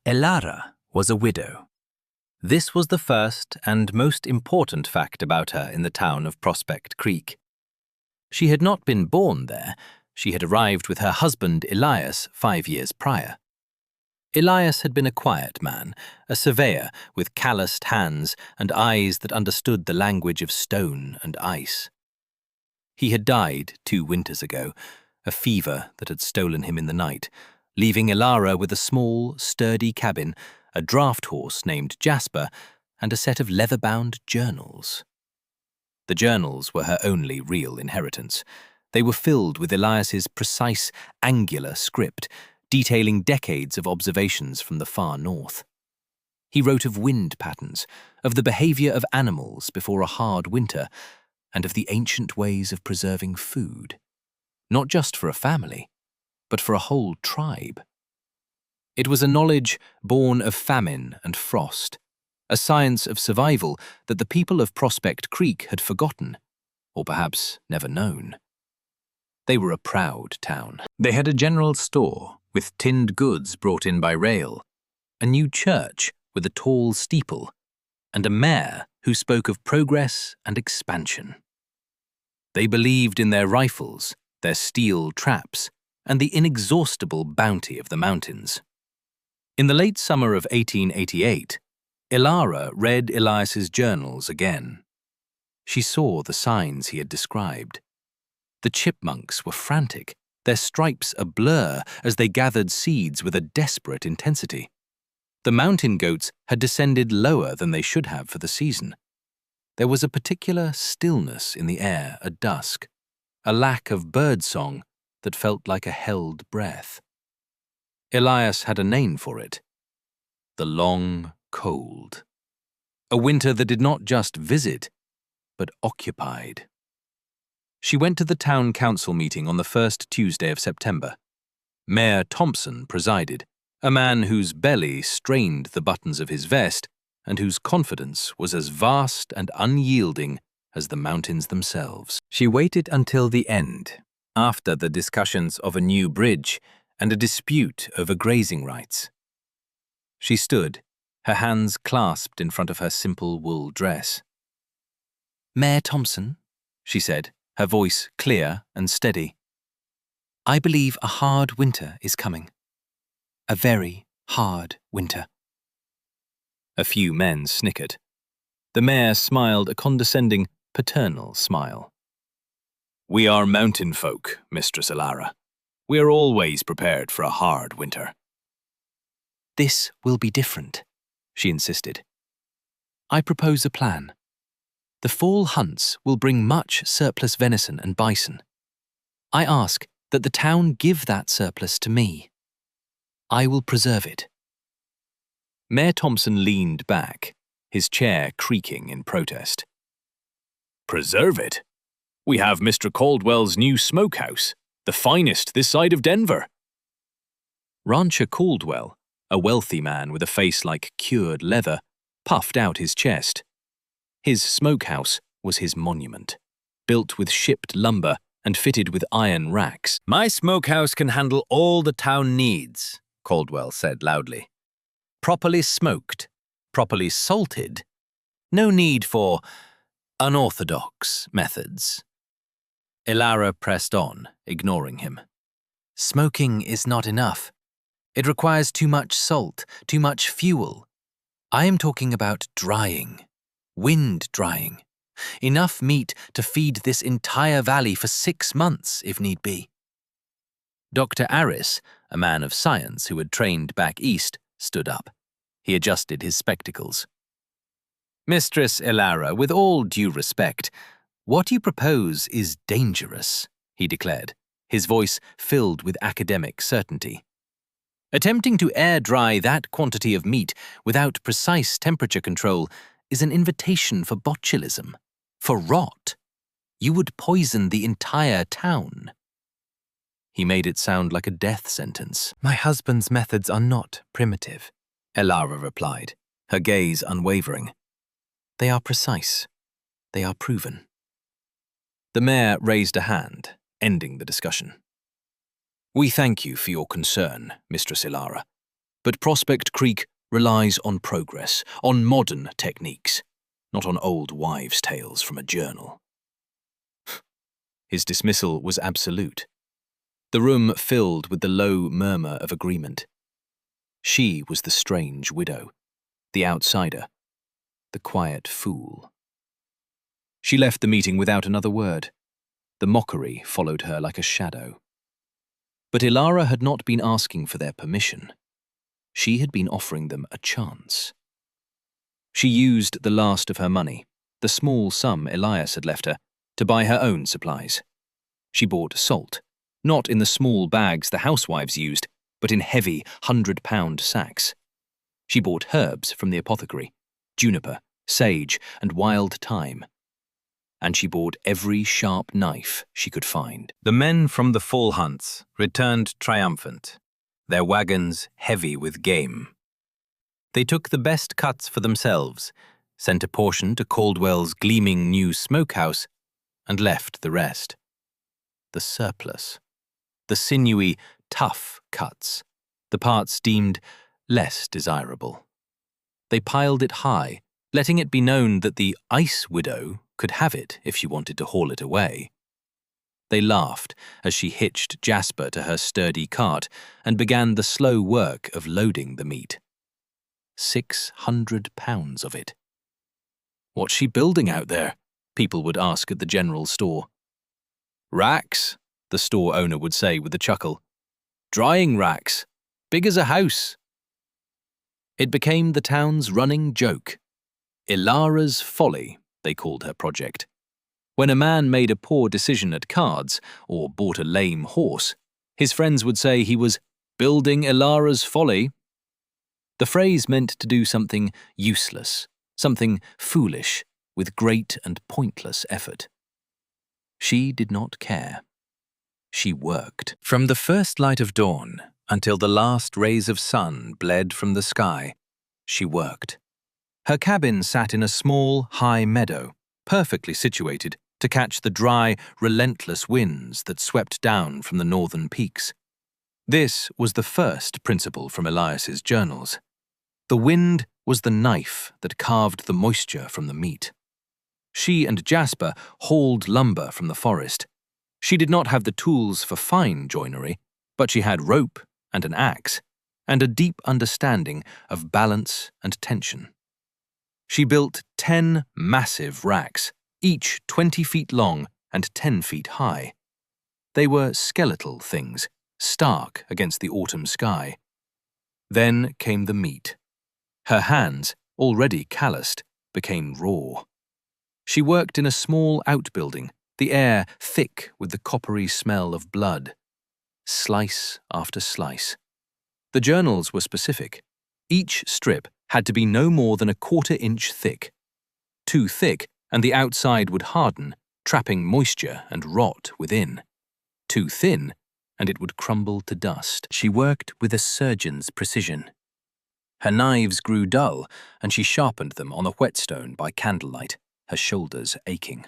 Elara was a widow. This was the first and most important fact about her in the town of Prospect Creek. She had not been born there. She had arrived with her husband Elias 5 years prior. Elias had been a quiet man, a surveyor with calloused hands and eyes that understood the language of stone and ice. He had died 2 winters ago, a fever that had stolen him in the night, leaving Elara with a small, sturdy cabin, a draft horse named Jasper, and a set of leather-bound journals. The journals were her only real inheritance. They were filled with Elias's precise, angular script, detailing decades of observations from the far north. He wrote of wind patterns, of the behavior of animals before a hard winter, and of the ancient ways of preserving food, not just for a family, but for a whole tribe. It was a knowledge born of famine and frost, a science of survival that the people of Prospect Creek had forgotten, or perhaps never known. They were a proud town. They had a general store with tinned goods brought in by rail, a new church with a tall steeple, and a mayor who spoke of progress and expansion. They believed in their rifles, their steel traps, and the inexhaustible bounty of the mountains. In the late summer of 1888, Elara read Elias's journals again. She saw the signs he had described. The chipmunks were frantic, their stripes a blur as they gathered seeds with a desperate intensity. The mountain goats had descended lower than they should have for the season. There was a particular stillness in the air at dusk, a lack of birdsong that felt like a held breath. Elias had a name for it: the long cold. A winter that did not just visit, but occupied. She went to the town council meeting on the first Tuesday of September. Mayor Thompson presided, a man whose belly strained the buttons of his vest and whose confidence was as vast and unyielding as the mountains themselves. She waited until the end, after the discussions of a new bridge and a dispute over grazing rights. She stood, her hands clasped in front of her simple wool dress. "Mayor Thompson," she said, her voice clear and steady, "I believe a hard winter is coming. A very hard winter." A few men snickered. The mayor smiled a condescending, paternal smile. "We are mountain folk, Mistress Elara. We are always prepared for a hard winter." "This will be different," she insisted. "I propose a plan. The fall hunts will bring much surplus venison and bison. I ask that the town give that surplus to me. I will preserve it." Mayor Thompson leaned back, his chair creaking in protest. "Preserve it? We have Mr. Caldwell's new smokehouse, the finest this side of Denver." Rancher Caldwell, a wealthy man with a face like cured leather, puffed out his chest. His smokehouse was his monument, built with shipped lumber and fitted with iron racks. "My smokehouse can handle all the town needs," Caldwell said loudly. "Properly smoked, properly salted. No need for unorthodox methods." Elara pressed on, ignoring him. "Smoking is not enough. It requires too much salt, too much fuel. I am talking about drying, wind drying. Enough meat to feed this entire valley for 6 months, if need be." Dr. Aris, a man of science who had trained back east, stood up. He adjusted his spectacles. "Mistress Elara, with all due respect, what you propose is dangerous," he declared, his voice filled with academic certainty. "Attempting to air-dry that quantity of meat without precise temperature control is an invitation for botulism, for rot. You would poison the entire town." He made it sound like a death sentence. "My husband's methods are not primitive," Elara replied, her gaze unwavering. "They are precise. They are proven." The mayor raised a hand, ending the discussion. "We thank you for your concern, Mistress Elara, But Prospect Creek relies on progress, on modern techniques, not on old wives' tales from a journal. His dismissal was absolute. The room filled with the low murmur of agreement. She was the strange widow, the outsider, the quiet fool. She left the meeting without another word. The mockery followed her like a shadow. But Elara had not been asking for their permission. She had been offering them a chance. She used the last of her money, the small sum Elias had left her, to buy her own supplies. She bought salt, not in the small bags the housewives used, but in heavy 100-pound sacks. She bought herbs from the apothecary, juniper, sage, and wild thyme. And she bought every sharp knife she could find. The men from the fall hunts returned triumphant, their wagons heavy with game. They took the best cuts for themselves, sent a portion to Caldwell's gleaming new smokehouse, and left the rest. The surplus. The sinewy, tough cuts, the parts deemed less desirable. They piled it high, letting it be known that the ice widow could have it if she wanted to haul it away. They laughed as she hitched Jasper to her sturdy cart and began the slow work of loading the meat. 600 pounds of it. "What's she building out there?" people would ask at the general store. "Racks," the store owner would say with a chuckle. "Drying racks, big as a house." It became the town's running joke. Elara's Folly, they called her project. When a man made a poor decision at cards or bought a lame horse, his friends would say he was building Elara's Folly. The phrase meant to do something useless, something foolish, with great and pointless effort. She did not care. She worked. From the first light of dawn until the last rays of sun bled from the sky, she worked. Her cabin sat in a small, high meadow, perfectly situated to catch the dry, relentless winds that swept down from the northern peaks. This was the first principle from Elias's journals. The wind was the knife that carved the moisture from the meat. She and Jasper hauled lumber from the forest. She did not have the tools for fine joinery, but she had rope and an axe, and a deep understanding of balance and tension. She built 10 massive racks, each 20 feet long and 10 feet high. They were skeletal things, stark against the autumn sky. Then came the meat. Her hands, already calloused, became raw. She worked in a small outbuilding, the air thick with the coppery smell of blood. Slice after slice. The journals were specific. Each strip had to be no more than a 1/4 inch thick. Too thick, and the outside would harden, trapping moisture and rot within. Too thin, and it would crumble to dust. She worked with a surgeon's precision. Her knives grew dull, and she sharpened them on a whetstone by candlelight, her shoulders aching.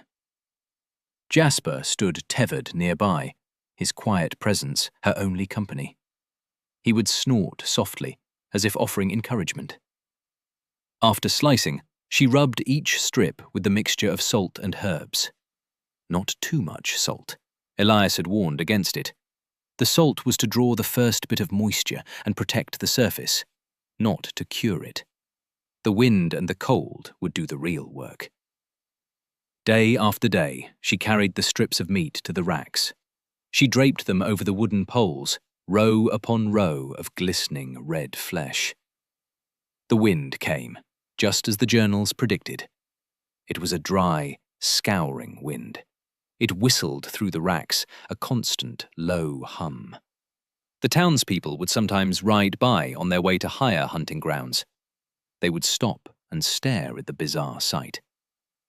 Jasper stood tethered nearby, his quiet presence her only company. He would snort softly, as if offering encouragement. After slicing, she rubbed each strip with the mixture of salt and herbs. Not too much salt. Elias had warned against it. The salt was to draw the first bit of moisture and protect the surface, not to cure it. The wind and the cold would do the real work. Day after day, she carried the strips of meat to the racks. She draped them over the wooden poles, row upon row of glistening red flesh. The wind came, just as the journals predicted. It was a dry, scouring wind. It whistled through the racks, a constant, low hum. The townspeople would sometimes ride by on their way to higher hunting grounds. They would stop and stare at the bizarre sight.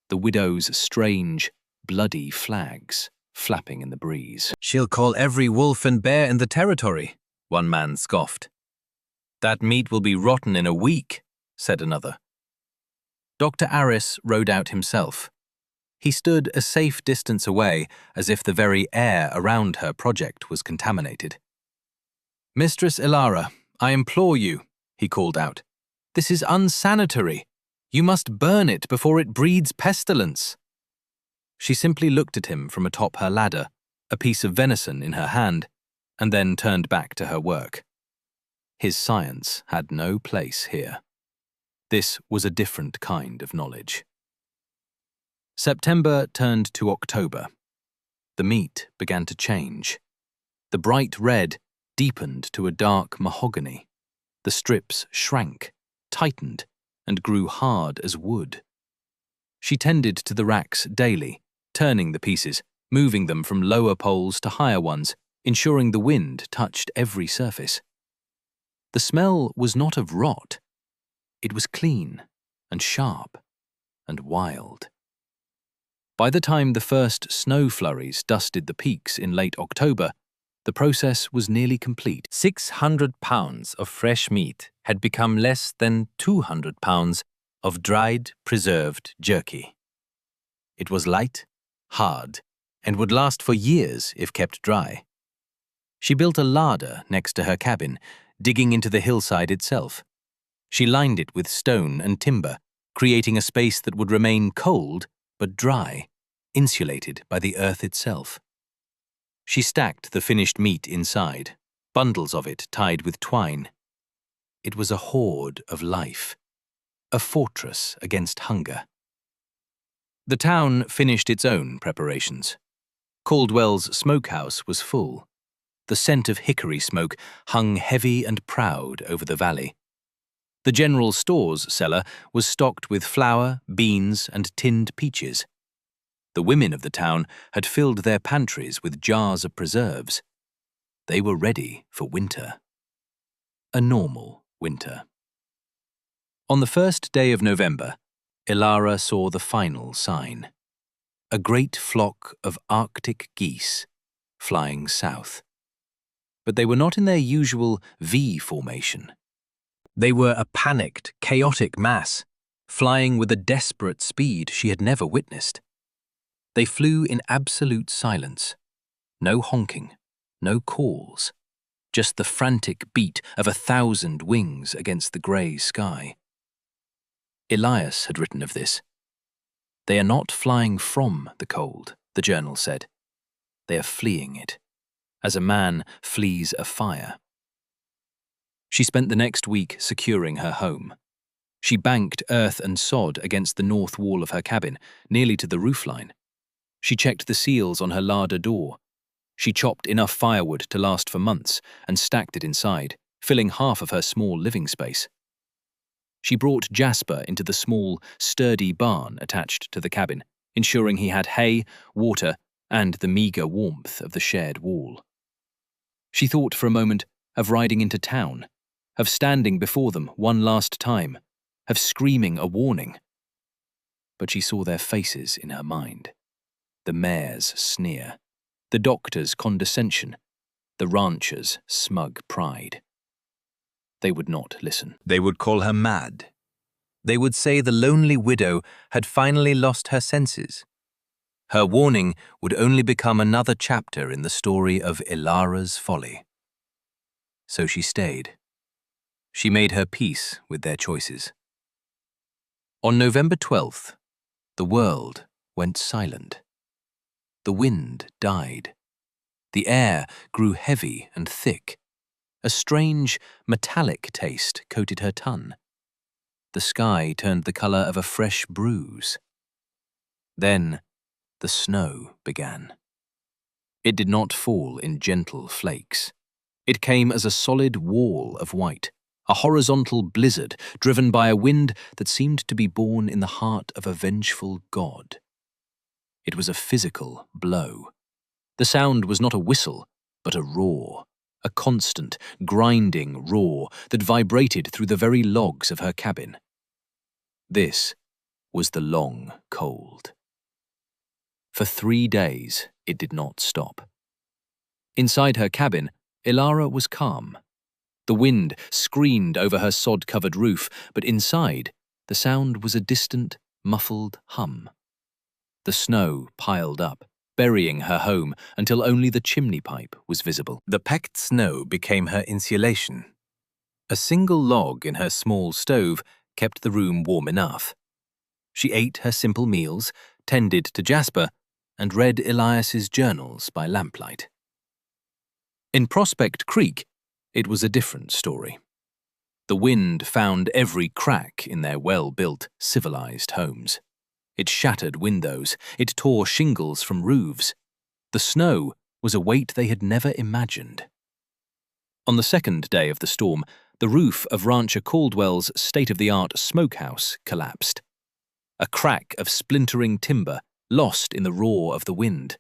The widow's strange, bloody flags flapping in the breeze. "She'll call every wolf and bear in the territory," one man scoffed. "That meat will be rotten in a week," said another. Dr. Aris rode out himself. He stood a safe distance away, as if the very air around her project was contaminated. "Mistress Elara, I implore you," he called out. "This is unsanitary. You must burn it before it breeds pestilence." She simply looked at him from atop her ladder, a piece of venison in her hand, and then turned back to her work. His science had no place here. This was a different kind of knowledge. September turned to October. The meat began to change. The bright red deepened to a dark mahogany. The strips shrank, tightened, and grew hard as wood. She tended to the racks daily, turning the pieces, moving them from lower poles to higher ones, ensuring the wind touched every surface. The smell was not of rot. It was clean and sharp and wild. By the time the first snow flurries dusted the peaks in late October, the process was nearly complete. 600 pounds of fresh meat had become less than 200 pounds of dried, preserved jerky. It was light, hard, and would last for years if kept dry. She built a larder next to her cabin, digging into the hillside itself. She lined it with stone and timber, creating a space that would remain cold but dry, insulated by the earth itself. She stacked the finished meat inside, bundles of it tied with twine. It was a hoard of life, a fortress against hunger. The town finished its own preparations. Caldwell's smokehouse was full. The scent of hickory smoke hung heavy and proud over the valley. The general store's cellar was stocked with flour, beans, and tinned peaches. The women of the town had filled their pantries with jars of preserves. They were ready for winter. A normal winter. On the first day of November, Elara saw the final sign. A great flock of Arctic geese flying south. But they were not in their usual V formation. They were a panicked, chaotic mass, flying with a desperate speed she had never witnessed. They flew in absolute silence. No honking, no calls, just the frantic beat of 1,000 wings against the grey sky. Elias had written of this. They are not flying from the cold, the journal said. They are fleeing it, as a man flees a fire. She spent the next week securing her home. She banked earth and sod against the north wall of her cabin, nearly to the roofline. She checked the seals on her larder door. She chopped enough firewood to last for months and stacked it inside, filling half of her small living space. She brought Jasper into the small, sturdy barn attached to the cabin, ensuring he had hay, water, and the meagre warmth of the shared wall. She thought for a moment of riding into town, of standing before them one last time, of screaming a warning. But she saw their faces in her mind. The mayor's sneer, the doctor's condescension, the rancher's smug pride. They would not listen. They would call her mad. They would say the lonely widow had finally lost her senses. Her warning would only become another chapter in the story of Elara's folly. So she stayed. She made her peace with their choices. On November 12th, the world went silent. The wind died. The air grew heavy and thick. A strange, metallic taste coated her tongue. The sky turned the color of a fresh bruise. Then, the snow began. It did not fall in gentle flakes. It came as a solid wall of white, a horizontal blizzard driven by a wind that seemed to be born in the heart of a vengeful god. It was a physical blow. The sound was not a whistle, but a roar, a constant, grinding roar that vibrated through the very logs of her cabin. This was the long cold. For 3 days, it did not stop. Inside her cabin, Elara was calm. The wind screamed over her sod-covered roof, but inside, the sound was a distant, muffled hum. The snow piled up, burying her home until only the chimney pipe was visible. The packed snow became her insulation. A single log in her small stove kept the room warm enough. She ate her simple meals, tended to Jasper, and read Elias's journals by lamplight. In Prospect Creek, it was a different story. The wind found every crack in their well-built, civilized homes. It shattered windows, it tore shingles from roofs. The snow was a weight they had never imagined. On the second day of the storm, the roof of Rancher Caldwell's state-of-the-art smokehouse collapsed. A crack of splintering timber lost in the roar of the wind.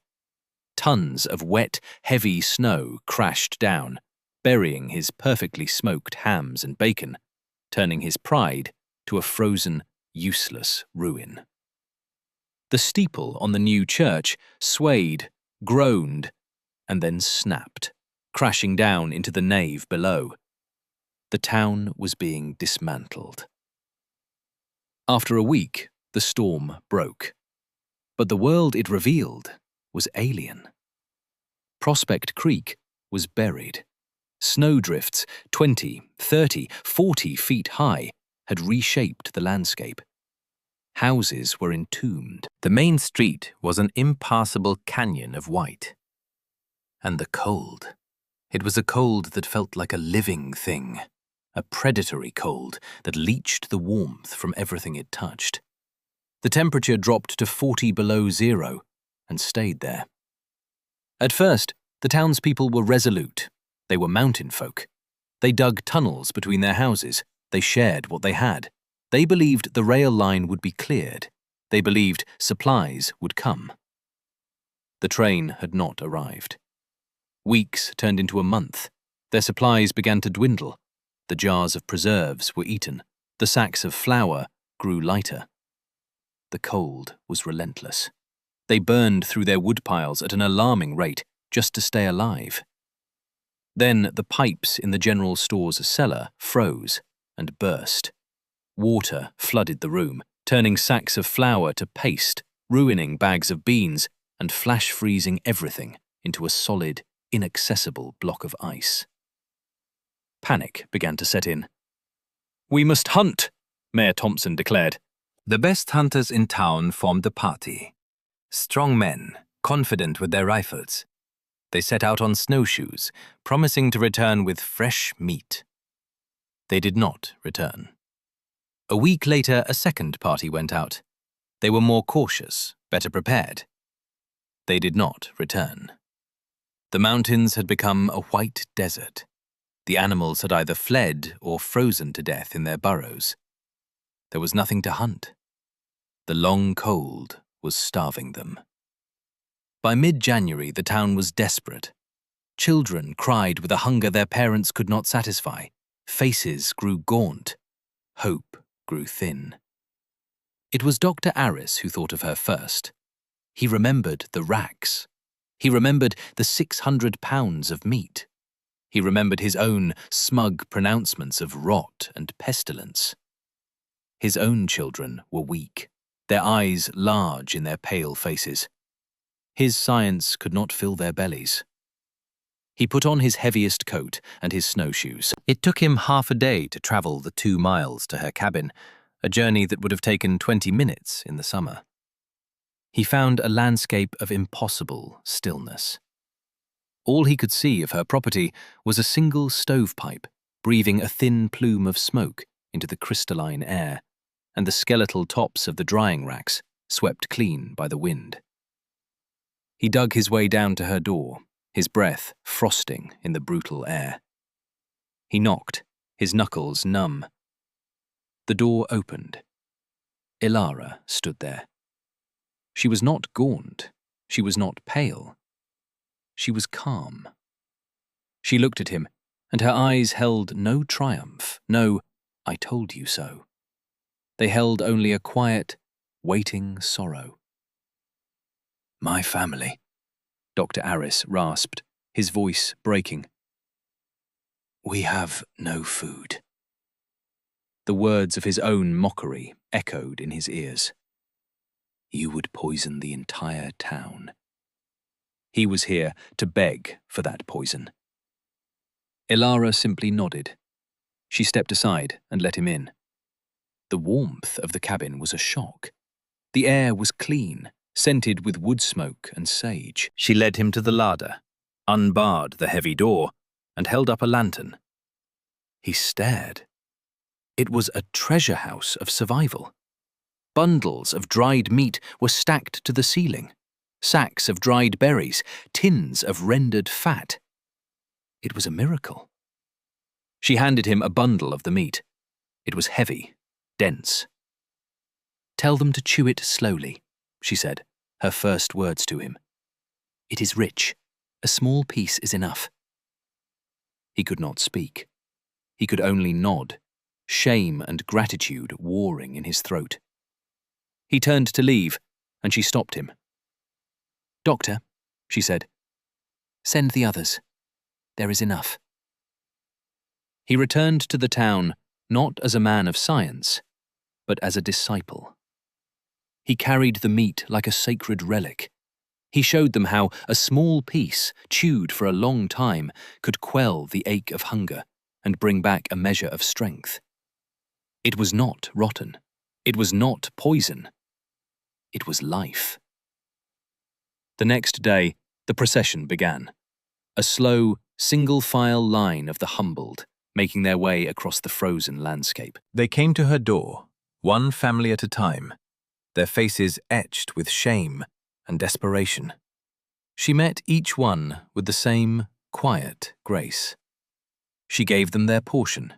Tons of wet, heavy snow crashed down, burying his perfectly smoked hams and bacon, turning his pride to a frozen, useless ruin. The steeple on the new church swayed, groaned, and then snapped, crashing down into the nave below. The town was being dismantled. After a week, the storm broke. But the world it revealed was alien. Prospect Creek was buried. Snowdrifts 20, 30, 40 feet high had reshaped the landscape. Houses were entombed. The main street was an impassable canyon of white. And the cold. It was a cold that felt like a living thing, a predatory cold that leached the warmth from everything it touched. The temperature dropped to 40 below zero and stayed there. At first, the townspeople were resolute. They were mountain folk. They dug tunnels between their houses. They shared what they had. They believed the rail line would be cleared. They believed supplies would come. The train had not arrived. Weeks turned into a month. Their supplies began to dwindle. The jars of preserves were eaten. The sacks of flour grew lighter. The cold was relentless. They burned through their woodpiles at an alarming rate just to stay alive. Then the pipes in the general store's cellar froze and burst. Water flooded the room, turning sacks of flour to paste, ruining bags of beans, and flash-freezing everything into a solid, inaccessible block of ice. Panic began to set in. "We must hunt," Mayor Thompson declared. The best hunters in town formed a party. Strong men, confident with their rifles. They set out on snowshoes, promising to return with fresh meat. They did not return. A week later, a second party went out. They were more cautious, better prepared. They did not return. The mountains had become a white desert. The animals had either fled or frozen to death in their burrows. There was nothing to hunt. The long cold was starving them. By mid-January, the town was desperate. Children cried with a hunger their parents could not satisfy. Faces grew gaunt. Hope grew thin. It was Dr. Aris who thought of her first. He remembered the racks. He remembered the 600 pounds of meat. He remembered his own smug pronouncements of rot and pestilence. His own children were weak, their eyes large in their pale faces. His science could not fill their bellies. He put on his heaviest coat and his snowshoes. It took him half a day to travel the 2 miles to her cabin, a journey that would have taken 20 minutes in the summer. He found a landscape of impossible stillness. All he could see of her property was a single stovepipe, breathing a thin plume of smoke into the crystalline air, and the skeletal tops of the drying racks swept clean by the wind. He dug his way down to her door, his breath frosting in the brutal air. He knocked, his knuckles numb. The door opened. Elara stood there. She was not gaunt. She was not pale. She was calm. She looked at him, and her eyes held no triumph, no "I told you so." They held only a quiet, waiting sorrow. "My family," Dr. Aris rasped, his voice breaking. "We have no food." The words of his own mockery echoed in his ears. You would poison the entire town. He was here to beg for that poison. Elara simply nodded. She stepped aside and let him in. The warmth of the cabin was a shock. The air was clean, scented with wood smoke and sage. She led him to the larder, unbarred the heavy door, and held up a lantern. He stared. It was a treasure house of survival. Bundles of dried meat were stacked to the ceiling, sacks of dried berries, tins of rendered fat. It was a miracle. She handed him a bundle of the meat. It was heavy, dense. "Tell them to chew it slowly," she said, her first words to him. "It is rich. A small piece is enough." He could not speak. He could only nod, shame and gratitude warring in his throat. He turned to leave, and she stopped him. "Doctor," she said, "send the others. There is enough." He returned to the town not as a man of science, but as a disciple. He carried the meat like a sacred relic. He showed them how a small piece, chewed for a long time, could quell the ache of hunger and bring back a measure of strength. It was not rotten. It was not poison. It was life. The next day, the procession began. A slow, single-file line of the humbled, making their way across the frozen landscape. They came to her door, one family at a time, their faces etched with shame and desperation. She met each one with the same quiet grace. She gave them their portion.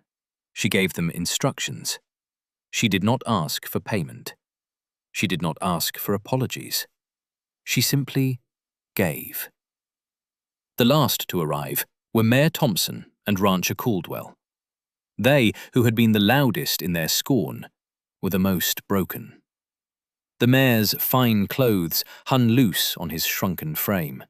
She gave them instructions. She did not ask for payment. She did not ask for apologies. She simply gave. The last to arrive were Mayor Thompson and Rancher Caldwell. They, who had been the loudest in their scorn, were the most broken. The mayor's fine clothes hung loose on his shrunken frame.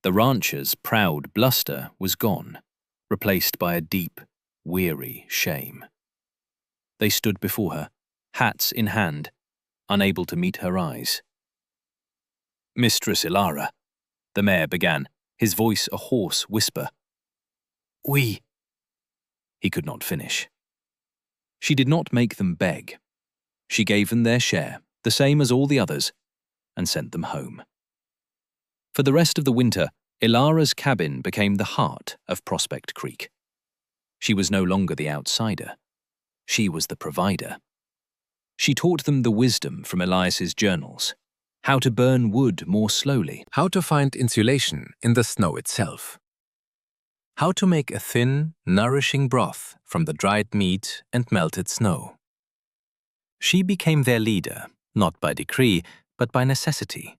The rancher's proud bluster was gone, replaced by a deep, weary shame. They stood before her, hats in hand, unable to meet her eyes. "Mistress Elara," the mayor began, his voice a hoarse whisper. "We—" He could not finish. She did not make them beg. She gave them their share, the same as all the others, and sent them home. For the rest of the winter, Elara's cabin became the heart of Prospect Creek. She was no longer the outsider. She was the provider. She taught them the wisdom from Elias's journals, how to burn wood more slowly, how to find insulation in the snow itself, how to make a thin, nourishing broth from the dried meat and melted snow. She became their leader, not by decree, but by necessity.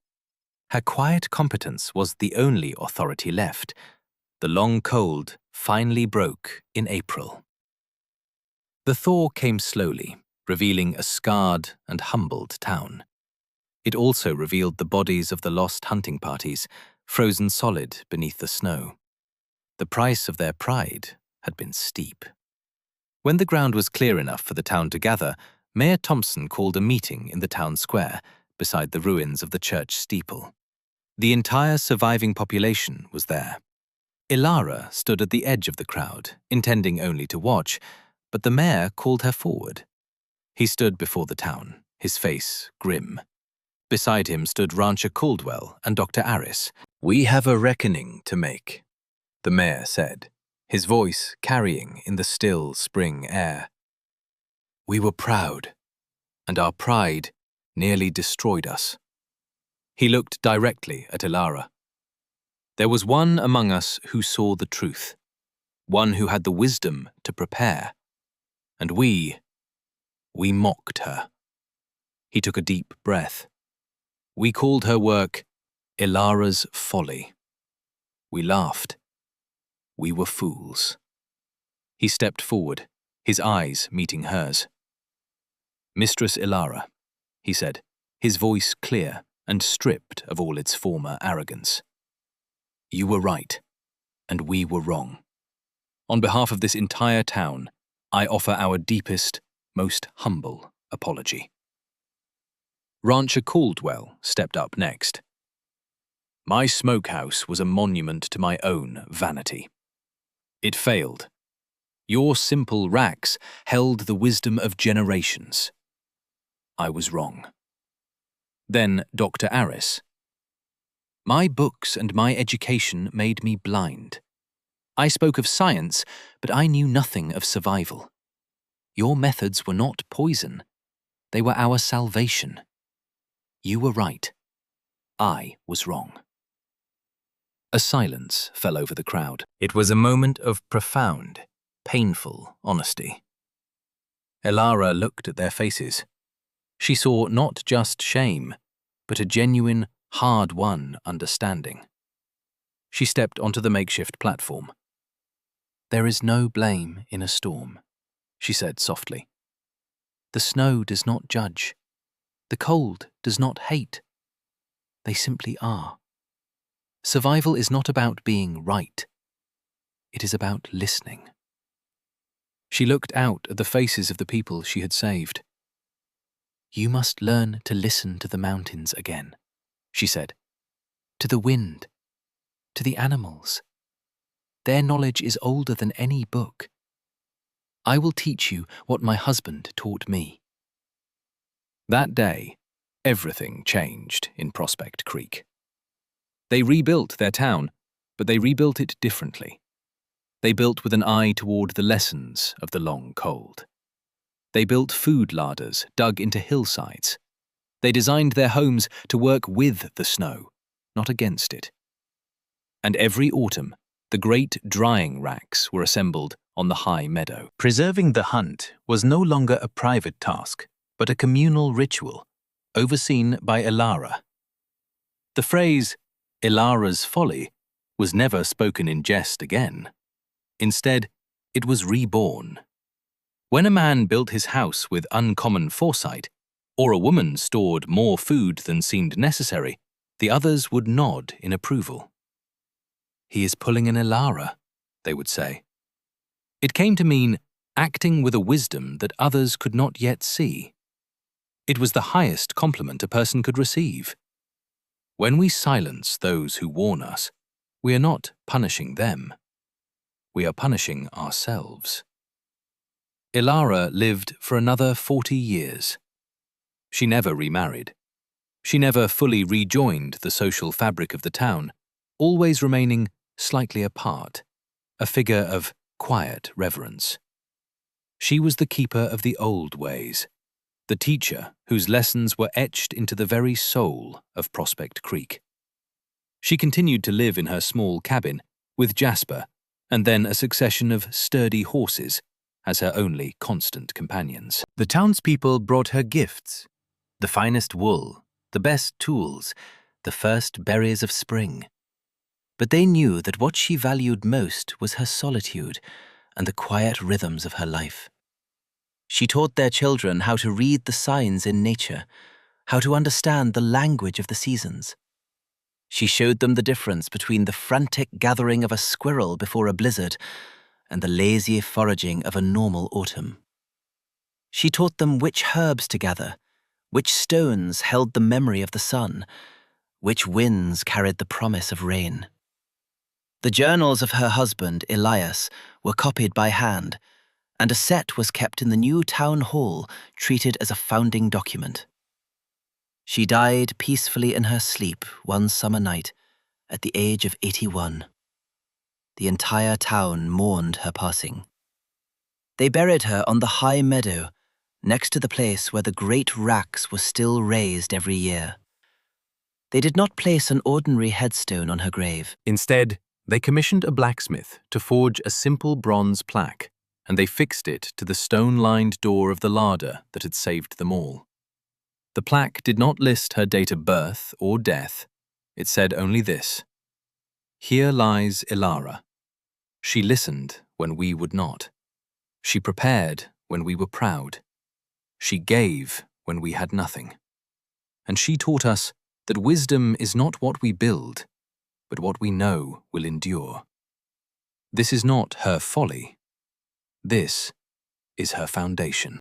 Her quiet competence was the only authority left. The long cold finally broke in April. The thaw came slowly, revealing a scarred and humbled town. It also revealed the bodies of the lost hunting parties, frozen solid beneath the snow. The price of their pride had been steep. When the ground was clear enough for the town to gather, Mayor Thompson called a meeting in the town square, beside the ruins of the church steeple. The entire surviving population was there. Elara stood at the edge of the crowd, intending only to watch, but the mayor called her forward. He stood before the town, his face grim. Beside him stood Rancher Caldwell and Dr. Aris. "We have a reckoning to make," the mayor said, his voice carrying in the still spring air. "We were proud, and our pride nearly destroyed us." He looked directly at Elara. "There was one among us who saw the truth, one who had the wisdom to prepare, and we mocked her." He took a deep breath. "We called her work Elara's Folly. We laughed. We were fools." He stepped forward, his eyes meeting hers. "Mistress Elara," he said, his voice clear and stripped of all its former arrogance. "You were right, and we were wrong. On behalf of this entire town, I offer our deepest, most humble apology." Rancher Caldwell stepped up next. "My smokehouse was a monument to my own vanity. It failed. Your simple racks held the wisdom of generations. I was wrong. Then Dr. Aris. My books and my education made me blind. I spoke of science, but I knew nothing of survival. Your methods were not poison. They were our salvation. You were right. I was wrong. A silence fell over the crowd. It was a moment of profound, painful honesty. Elara looked at their faces. She saw not just shame, but a genuine, hard-won understanding. She stepped onto the makeshift platform. There is no blame in a storm, she said softly. The snow does not judge. The cold does not hate. They simply are. Survival is not about being right. It is about listening. She looked out at the faces of the people she had saved. You must learn to listen to the mountains again, she said. To the wind, to the animals. Their knowledge is older than any book. I will teach you what my husband taught me. That day, everything changed in Prospect Creek. They rebuilt their town, but they rebuilt it differently. They built with an eye toward the lessons of the long cold. They built food larders dug into hillsides. They designed their homes to work with the snow, not against it. And every autumn, the great drying racks were assembled on the high meadow. Preserving the hunt was no longer a private task, but a communal ritual, overseen by Elara. The phrase, Elara's Folly, was never spoken in jest again. Instead, it was reborn. When a man built his house with uncommon foresight, or a woman stored more food than seemed necessary, the others would nod in approval. He is pulling an Elara, they would say. It came to mean acting with a wisdom that others could not yet see. It was the highest compliment a person could receive. When we silence those who warn us, we are not punishing them. We are punishing ourselves. Elara lived for another 40 years. She never remarried. She never fully rejoined the social fabric of the town, always remaining slightly apart, a figure of quiet reverence. She was the keeper of the old ways, the teacher whose lessons were etched into the very soul of Prospect Creek. She continued to live in her small cabin with Jasper and then a succession of sturdy horses as her only constant companions. The townspeople brought her gifts, the finest wool, the best tools, the first berries of spring. But they knew that what she valued most was her solitude and the quiet rhythms of her life. She taught their children how to read the signs in nature, how to understand the language of the seasons. She showed them the difference between the frantic gathering of a squirrel before a blizzard and the lazy foraging of a normal autumn. She taught them which herbs to gather, which stones held the memory of the sun, which winds carried the promise of rain. The journals of her husband, Elias, were copied by hand, and a set was kept in the new town hall, treated as a founding document. She died peacefully in her sleep one summer night, at the age of 81. The entire town mourned her passing. They buried her on the high meadow, next to the place where the great racks were still raised every year. They did not place an ordinary headstone on her grave. Instead, they commissioned a blacksmith to forge a simple bronze plaque, and they fixed it to the stone-lined door of the larder that had saved them all. The plaque did not list her date of birth or death. It said only this: "Here lies Elara. She listened when we would not. She prepared when we were proud. She gave when we had nothing. And she taught us that wisdom is not what we build, but what we know will endure. This is not her folly. This is her foundation."